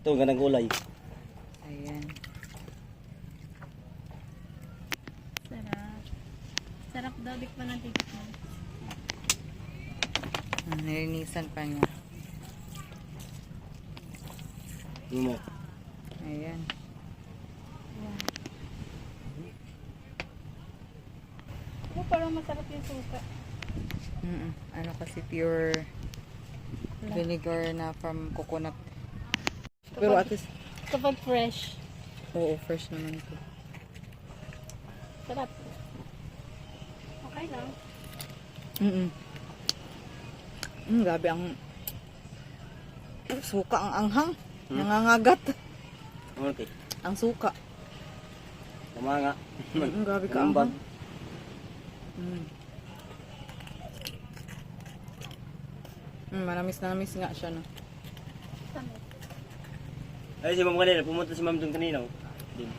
Ito, ganang gulay. Ayan. Sarap. Sarap daw, di pa natitikman. Nilinisan pa niya. Ano? Ayan. Ayan. Oh, parang masarap yung suka. Ano kasi pure vinegar na from coconut. Pero at least, Kapag fresh, oo, fresh naman ito. sarap. Okay lang. Grabe ang suka, ang anghang. Nangangagat. Okay. Ang suka. Tama nga. Grabe ka Umbag. anghang. Manamis na namis nga siya, no? Ay, si ma'am kanina. Pumunta si ma'am doon kanina. Oh. Din.